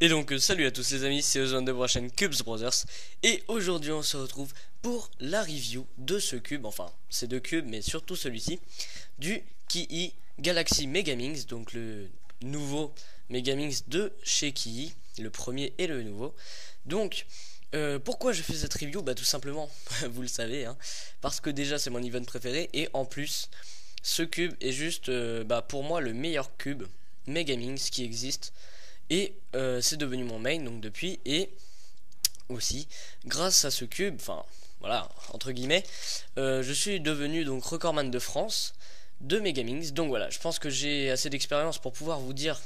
Et donc salut à tous les amis, c'est Ozone de la chaîne Cubes Brothers. Et aujourd'hui on se retrouve pour la review de ce cube, enfin c'est deux cubes mais surtout celui-ci, du Kihi Galaxy Megamix, donc le nouveau Megamix de chez Kihi, le premier et le nouveau. Donc pourquoi je fais cette review? Bah tout simplement, vous le savez, hein, parce que déjà c'est mon event préféré et en plus ce cube est juste pour moi le meilleur cube Megamix qui existe. Et c'est devenu mon main donc depuis, et aussi grâce à ce cube, enfin voilà, entre guillemets, je suis devenu donc recordman de France de Megamix. Donc voilà, je pense que j'ai assez d'expérience pour pouvoir vous dire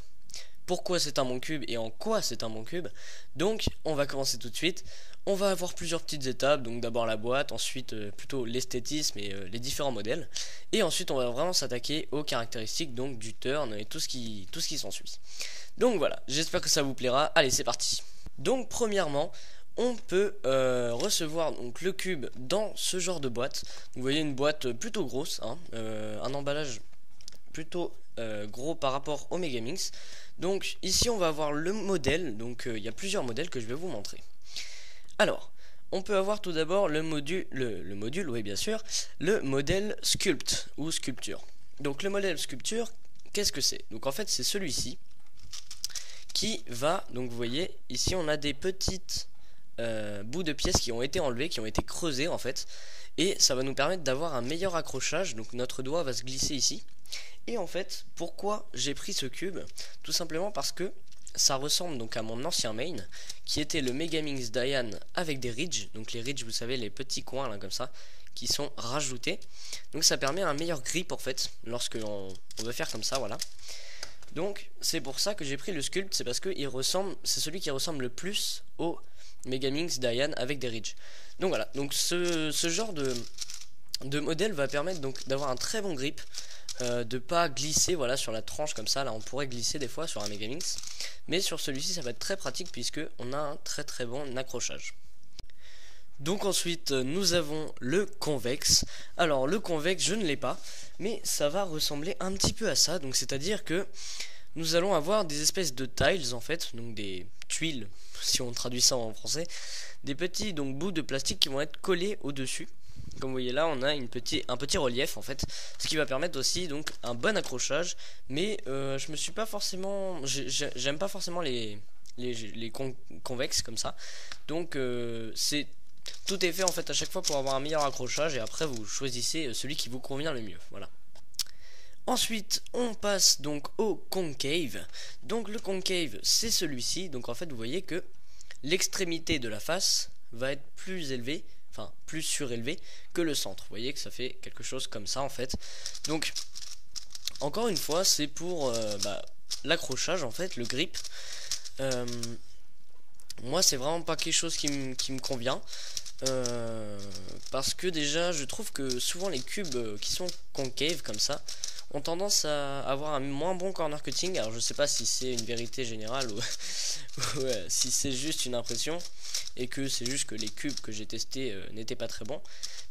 pourquoi c'est un bon cube et en quoi c'est un bon cube. Donc on va commencer tout de suite. On va avoir plusieurs petites étapes, donc d'abord la boîte, ensuite plutôt l'esthétisme et les différents modèles, et ensuite on va vraiment s'attaquer aux caractéristiques donc du turn et tout ce qui s'ensuit. Donc voilà, j'espère que ça vous plaira. Allez, c'est parti. Donc premièrement, on peut recevoir donc le cube dans ce genre de boîte. Vous voyez une boîte plutôt grosse, hein, un emballage plutôt gros par rapport au Megamix. Donc ici on va avoir le modèle, donc il y a plusieurs modèles que je vais vous montrer. Alors, on peut avoir tout d'abord le module, oui bien sûr, le modèle Sculpt ou Sculpture. Donc le modèle Sculpture, qu'est-ce que c'est? Donc en fait c'est celui-ci qui va, donc vous voyez, ici on a des petites bouts de pièces qui ont été enlevés, qui ont été creusés en fait, et ça va nous permettre d'avoir un meilleur accrochage, donc notre doigt va se glisser ici. Et en fait, pourquoi j'ai pris ce cube? Tout simplement parce que ça ressemble donc à mon ancien main, qui était le Megamix Diane avec des ridges, donc les ridges vous savez, les petits coins là comme ça, qui sont rajoutés, donc ça permet un meilleur grip en fait, lorsque on veut faire comme ça, voilà. Donc c'est pour ça que j'ai pris le Sculpt, c'est parce que c'est celui qui ressemble le plus au Megamix Diane avec des ridges. Donc voilà, donc ce genre de modèle va permettre donc d'avoir un très bon grip, de pas glisser voilà sur la tranche comme ça. Là on pourrait glisser des fois sur un Megamix, mais sur celui-ci ça va être très pratique puisque on a un très bon accrochage. Donc ensuite nous avons le convexe. Alors le convexe je ne l'ai pas, mais ça va ressembler un petit peu à ça. Donc c'est à dire que nous allons avoir des espèces de tiles en fait, donc des tuiles si on traduit ça en français, des petits donc bouts de plastique qui vont être collés au dessus. Comme vous voyez là on a un petit relief en fait, ce qui va permettre aussi donc un bon accrochage. Mais je me suis pas forcément, j'aime pas forcément les convexes comme ça. Donc tout est fait en fait à chaque fois pour avoir un meilleur accrochage, et après vous choisissez celui qui vous convient le mieux, voilà. Ensuite, on passe donc au concave. Donc le concave, c'est celui-ci. Donc en fait, vous voyez que l'extrémité de la face va être plus élevée, enfin plus surélevée que le centre. Vous voyez que ça fait quelque chose comme ça en fait. Donc encore une fois, c'est pour l'accrochage en fait, le grip. Moi, c'est vraiment pas quelque chose qui me convient. Parce que déjà, je trouve que souvent les cubes qui sont concave comme ça ont tendance à avoir un moins bon corner cutting. Alors je sais pas si c'est une vérité générale ou, ou si c'est juste une impression et que c'est juste que les cubes que j'ai testés n'étaient pas très bons.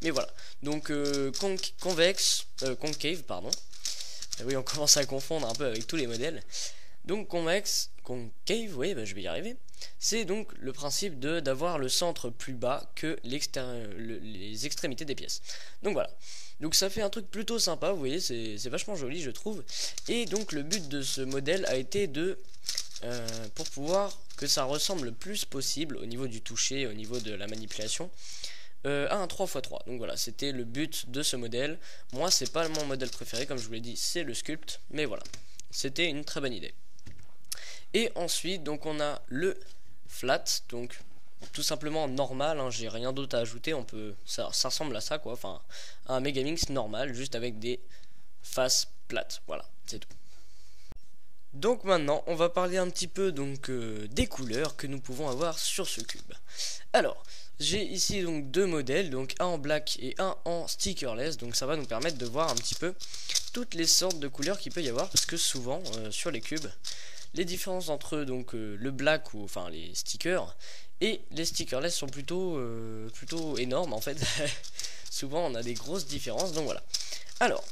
Mais voilà, donc concave pardon. Oui, on commence à confondre un peu avec tous les modèles. Donc concave, oui, je vais y arriver. C'est donc le principe d'avoir le centre plus bas que les extrémités des pièces. Donc voilà. Donc ça fait un truc plutôt sympa, vous voyez, c'est vachement joli je trouve. Et donc le but de ce modèle a été pour pouvoir que ça ressemble le plus possible au niveau du toucher, au niveau de la manipulation, à un 3x3. Donc voilà, c'était le but de ce modèle. Moi c'est pas mon modèle préféré, comme je vous l'ai dit, c'est le Sculpt, mais voilà, c'était une très bonne idée. Et ensuite donc on a le flat, donc tout simplement normal, hein, j'ai rien d'autre à ajouter. Ça ressemble à ça quoi, enfin un Megamix normal, juste avec des faces plates, voilà, c'est tout. Donc maintenant on va parler un petit peu donc des couleurs que nous pouvons avoir sur ce cube. Alors j'ai ici donc deux modèles, donc un en black et un en stickerless. Donc ça va nous permettre de voir un petit peu toutes les sortes de couleurs qu'il peut y avoir, parce que souvent sur les cubes les différences entre eux, donc le black ou enfin les stickers et les stickerless sont plutôt énormes en fait. Souvent on a des grosses différences, donc voilà. Alors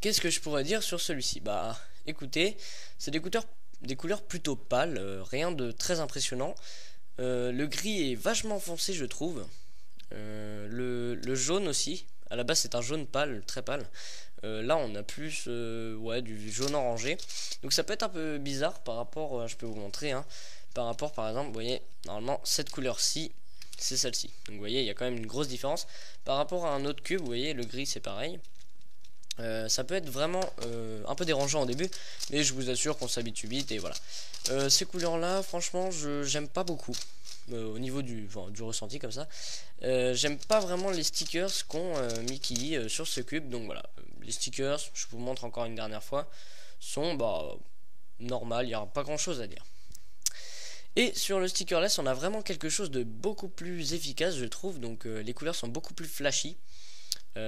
qu'est-ce que je pourrais dire sur celui-ci? Bah écoutez, c'est des couleurs des couleurs plutôt pâles, rien de très impressionnant. Le gris est vachement foncé, je trouve. Le jaune aussi. À la base, c'est un jaune pâle, très pâle. Là, on a plus ouais, du jaune orangé. Donc, ça peut être un peu bizarre par rapport, je peux vous montrer, hein, par rapport, par exemple, vous voyez, normalement, cette couleur-ci, c'est celle-ci. Donc, vous voyez, il y a quand même une grosse différence. Par rapport à un autre cube, vous voyez, le gris, c'est pareil. Ça peut être vraiment un peu dérangeant au début, mais je vous assure qu'on s'habitue vite et voilà. Ces couleurs là franchement j'aime pas beaucoup au niveau du ressenti comme ça. J'aime pas vraiment les stickers qu'ont Mickey sur ce cube, donc voilà. Les stickers, je vous montre encore une dernière fois, sont normal, il n'y aura pas grand chose à dire. Et sur le stickerless, on a vraiment quelque chose de beaucoup plus efficace, je trouve. Donc les couleurs sont beaucoup plus flashy.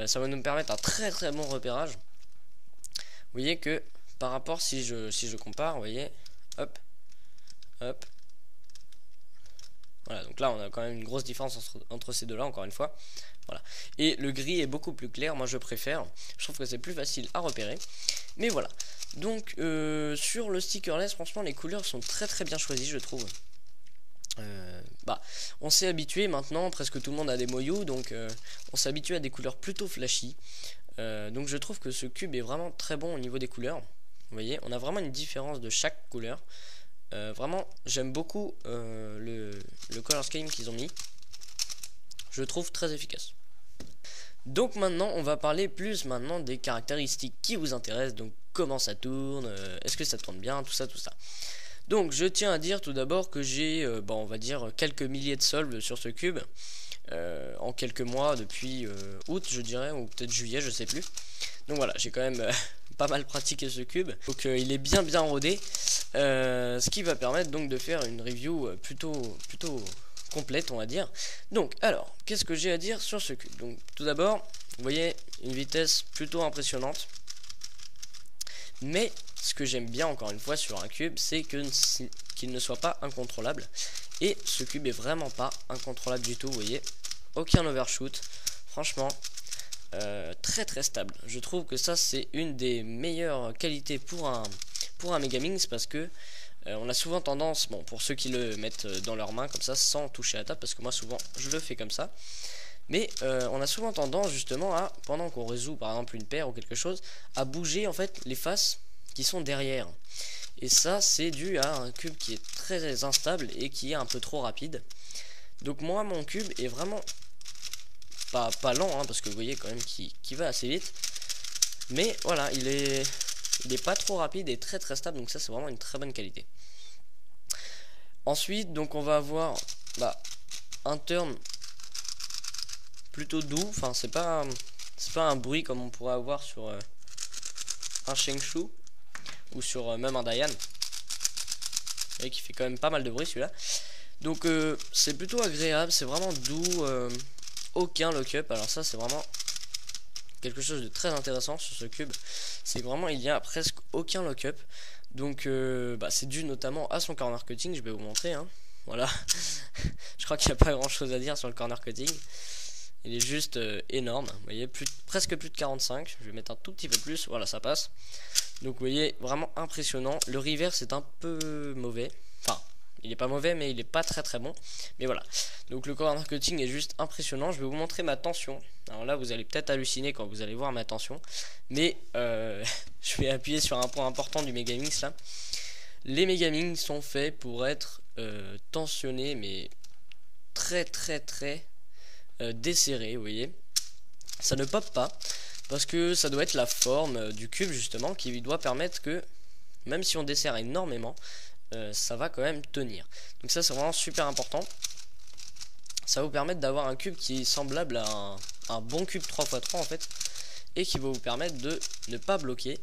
Ça va nous permettre un très très bon repérage. Vous voyez que par rapport, si je compare, vous voyez, hop, hop. Voilà, donc là on a quand même une grosse différence entre ces deux là, encore une fois. Voilà. Et le gris est beaucoup plus clair, moi je préfère. Je trouve que c'est plus facile à repérer. Mais voilà. Donc sur le stickerless, franchement les couleurs sont très très bien choisies, je trouve. On s'est habitué maintenant, presque tout le monde a des Moyou, donc on s'est habitué à des couleurs plutôt flashy. Donc je trouve que ce cube est vraiment très bon au niveau des couleurs. Vous voyez, on a vraiment une différence de chaque couleur. Vraiment, j'aime beaucoup le color scheme qu'ils ont mis. Je le trouve très efficace. Donc maintenant, on va parler plus maintenant des caractéristiques qui vous intéressent. Donc comment ça tourne, est-ce que ça tourne bien, tout ça, tout ça. Donc je tiens à dire tout d'abord que j'ai, on va dire, quelques milliers de solves sur ce cube. En quelques mois, depuis août je dirais, ou peut-être juillet, je sais plus. Donc voilà, j'ai quand même pas mal pratiqué ce cube. Donc il est bien rodé. Ce qui va permettre donc de faire une review plutôt complète, on va dire. Donc alors, qu'est-ce que j'ai à dire sur ce cube? Donc tout d'abord, vous voyez une vitesse plutôt impressionnante. Mais ce que j'aime bien encore une fois sur un cube, c'est qu'il ne soit pas incontrôlable. Et ce cube est vraiment pas incontrôlable du tout, vous voyez. Aucun overshoot. Franchement, très très stable. Je trouve que ça c'est une des meilleures qualités pour un Megaminx, parce que on a souvent tendance, bon, pour ceux qui le mettent dans leurs mains comme ça sans toucher à la table, parce que moi souvent je le fais comme ça. Mais on a souvent tendance justement à, pendant qu'on résout par exemple une paire ou quelque chose, à bouger en fait les faces qui sont derrière. Et ça c'est dû à un cube qui est très instable et qui est un peu trop rapide. Donc moi mon cube est vraiment pas lent, hein, parce que vous voyez quand même qu'il va assez vite. Mais voilà, il est pas trop rapide et très très stable, donc ça c'est vraiment une très bonne qualité. Ensuite donc on va avoir un turn plutôt doux, enfin c'est pas un bruit comme on pourrait avoir sur un Shengshu ou sur même un Dayan. Vous voyez qui fait quand même pas mal de bruit celui-là. Donc c'est plutôt agréable, c'est vraiment doux, aucun lock-up. Alors ça c'est vraiment quelque chose de très intéressant sur ce cube, c'est vraiment il y a presque aucun lock-up. Donc c'est dû notamment à son corner cutting, je vais vous montrer, hein. Voilà. Je crois qu'il n'y a pas grand chose à dire sur le corner cutting. Il est juste énorme, vous voyez, presque plus de 45, je vais mettre un tout petit peu plus, voilà ça passe. Donc vous voyez, vraiment impressionnant. Le reverse est un peu mauvais, enfin il est pas mauvais mais il est pas très bon. Mais voilà, donc le corner cutting est juste impressionnant. Je vais vous montrer ma tension. Alors là vous allez peut-être halluciner quand vous allez voir ma tension, mais je vais appuyer sur un point important du Megaminx là. Les Megaminx sont faits pour être tensionnés, mais très desserré, vous voyez. Ça ne pop pas parce que ça doit être la forme du cube justement qui doit permettre que même si on desserre énormément, ça va quand même tenir. Donc ça c'est vraiment super important. Ça va vous permettre d'avoir un cube qui est semblable à un bon cube 3x3 en fait, et qui va vous permettre de ne pas bloquer.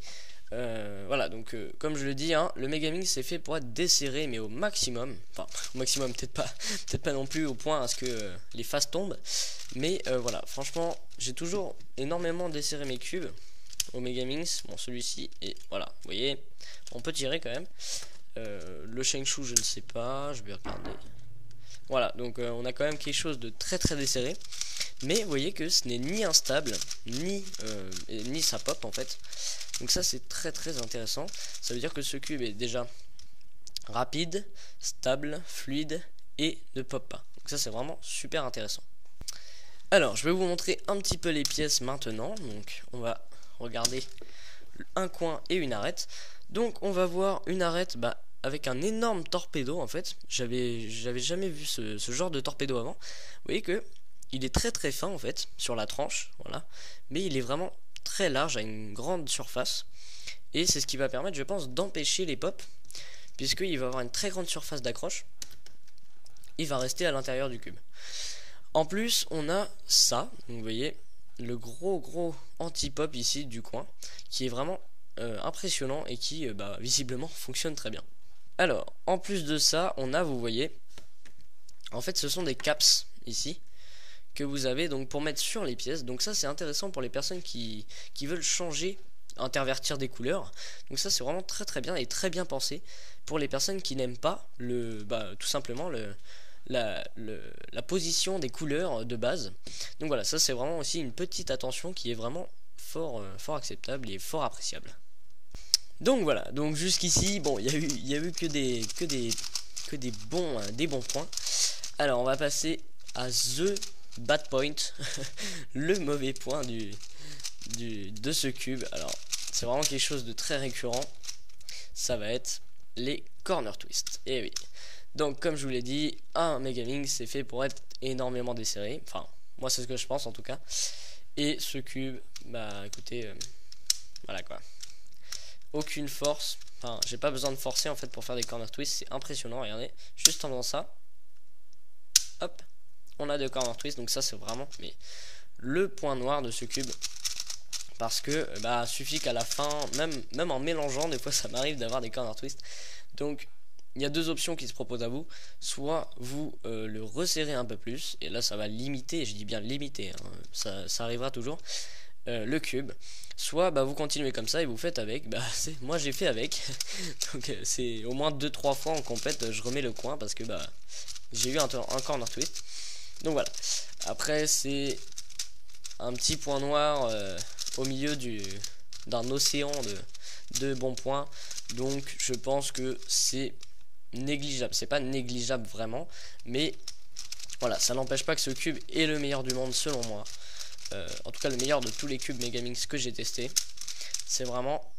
Voilà, donc comme je le dis, hein, le Megaminx c'est fait pour être desserré mais au maximum. Enfin au maximum, peut-être pas non plus au point à ce que les faces tombent. Mais voilà, franchement j'ai toujours énormément desserré mes cubes au Megaminx. Bon, celui-ci, et voilà, vous voyez, on peut tirer quand même. Le Shengshu je ne sais pas, je vais regarder. Voilà, donc on a quand même quelque chose de très desserré. Mais vous voyez que ce n'est ni instable, ni ça pop en fait. Donc ça c'est très intéressant. Ça veut dire que ce cube est déjà rapide, stable, fluide et ne pop pas. Donc ça c'est vraiment super intéressant. Alors je vais vous montrer un petit peu les pièces maintenant. Donc on va regarder un coin et une arête. Donc on va voir une arête avec un énorme torpedo en fait. J'avais jamais vu ce genre de torpedo avant. Vous voyez que il est très fin en fait sur la tranche, voilà. Mais il est vraiment très large, à une grande surface. Et c'est ce qui va permettre, je pense, d'empêcher les pops, puisqu'il va avoir une très grande surface d'accroche. Il va rester à l'intérieur du cube. En plus, on a ça, donc vous voyez, le gros anti-pop ici du coin, qui est vraiment impressionnant et qui, visiblement, fonctionne très bien. Alors, en plus de ça, on a, vous voyez, en fait, ce sont des caps ici, que vous avez donc pour mettre sur les pièces. Donc ça, c'est intéressant pour les personnes qui veulent changer, intervertir des couleurs. Donc ça c'est vraiment très bien et très bien pensé pour les personnes qui n'aiment pas tout simplement la position des couleurs de base. Donc voilà, ça c'est vraiment aussi une petite attention qui est vraiment fort acceptable et fort appréciable. Donc voilà, donc jusqu'ici bon, il y a eu que des bons points. Alors on va passer à the bad point, le mauvais point de ce cube. Alors c'est vraiment quelque chose de très récurrent, ça va être les corner twists. Et oui, donc comme je vous l'ai dit, un Megamix c'est fait pour être énormément desserré, enfin moi c'est ce que je pense en tout cas. Et ce cube, écoutez, voilà quoi, aucune force, enfin j'ai pas besoin de forcer en fait pour faire des corner twists, c'est impressionnant. Regardez, juste en faisant ça, hop, on a deux corner twists. Donc ça c'est vraiment le point noir de ce cube, parce que suffit qu'à la fin, même en mélangeant, des fois ça m'arrive d'avoir des corner twists. Donc il y a deux options qui se proposent à vous. Soit vous le resserrez un peu plus, et là ça va limiter, je dis bien limiter, hein, ça arrivera toujours, le cube. Soit vous continuez comme ça et vous faites avec. Moi j'ai fait avec. Donc c'est au moins 2-3 fois en compète je remets le coin, parce que j'ai eu un corner twist. Donc voilà, après c'est un petit point noir au milieu d'un océan de bons points. Donc je pense que c'est négligeable, c'est pas négligeable vraiment, mais voilà, ça n'empêche pas que ce cube est le meilleur du monde selon moi. En tout cas le meilleur de tous les cubes Megamix que j'ai testé. C'est vraiment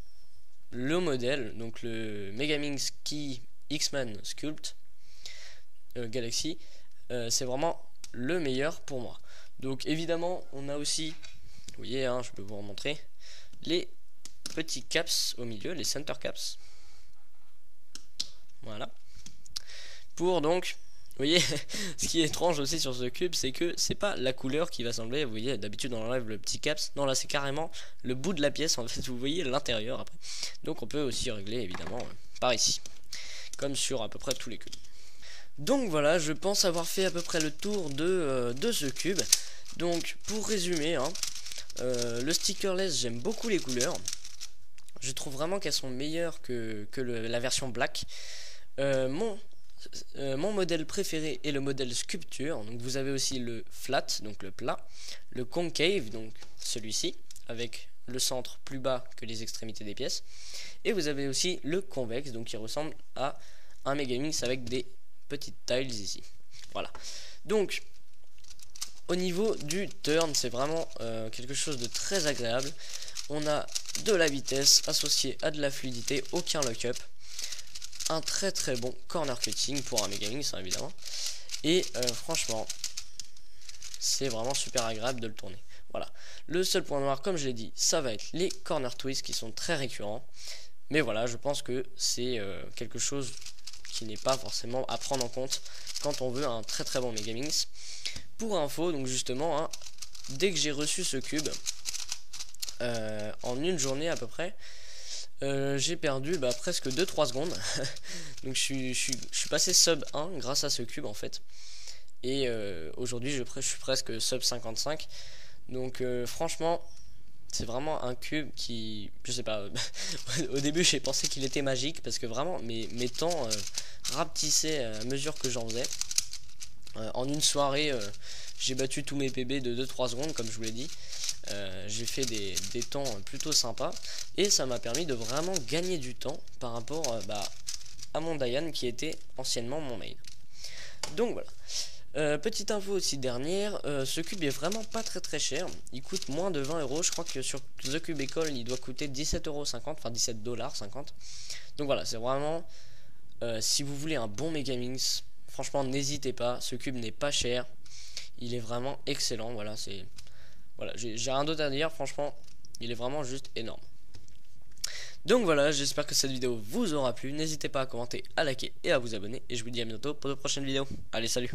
le modèle, donc le Megamix Key X-Men Sculpt Galaxy, c'est vraiment le meilleur pour moi. Donc évidemment on a aussi, vous voyez, je peux vous remontrer les petits caps au milieu, les center caps, voilà, pour donc, vous voyez, ce qui est étrange aussi sur ce cube, c'est que c'est pas la couleur qui va sembler, vous voyez, d'habitude on enlève le petit caps, non là c'est carrément le bout de la pièce, en fait, vous voyez l'intérieur après. Donc on peut aussi régler évidemment par ici, comme sur à peu près tous les cubes. Donc voilà, je pense avoir fait à peu près le tour de ce cube. Donc pour résumer, le stickerless, j'aime beaucoup les couleurs. Je trouve vraiment qu'elles sont meilleures que la version black. Mon modèle préféré est le modèle sculpture. Donc vous avez aussi le flat, donc le plat, le concave, donc celui-ci, avec le centre plus bas que les extrémités des pièces. Et vous avez aussi le convexe, donc qui ressemble à un Megamix avec des petites tiles ici. Voilà. Donc au niveau du turn, c'est vraiment quelque chose de très agréable. On a de la vitesse associée à de la fluidité, aucun lock-up, un très bon corner cutting pour un Megamix évidemment, et franchement c'est vraiment super agréable de le tourner. Voilà, le seul point noir, comme je l'ai dit, ça va être les corner twists qui sont très récurrents, mais voilà, je pense que c'est quelque chose qui n'est pas forcément à prendre en compte quand on veut un très bon Megamix. Pour info, donc justement, dès que j'ai reçu ce cube, en une journée à peu près, j'ai perdu presque 2-3 secondes. Donc je suis passé sub 1 grâce à ce cube en fait. Et aujourd'hui je suis presque sub 55. Donc franchement c'est vraiment un cube qui, je sais pas, au début j'ai pensé qu'il était magique, parce que vraiment mes temps rapetissaient à mesure que j'en faisais. En une soirée j'ai battu tous mes PB de 2-3 secondes comme je vous l'ai dit. J'ai fait des temps plutôt sympas, et ça m'a permis de vraiment gagner du temps par rapport à mon Diane qui était anciennement mon main. Donc voilà. Petite info aussi dernière, ce cube est vraiment pas très cher. Il coûte moins de 20 euros. Je crois que sur The Cube École il doit coûter 17,50€, enfin 17,50$. Donc voilà, c'est vraiment si vous voulez un bon Megaminx, franchement n'hésitez pas. Ce cube n'est pas cher, il est vraiment excellent. Voilà, j'ai rien d'autre à dire. Franchement, il est vraiment juste énorme. Donc voilà, j'espère que cette vidéo vous aura plu. N'hésitez pas à commenter, à liker et à vous abonner. Et je vous dis à bientôt pour de prochaines vidéos. Allez, salut!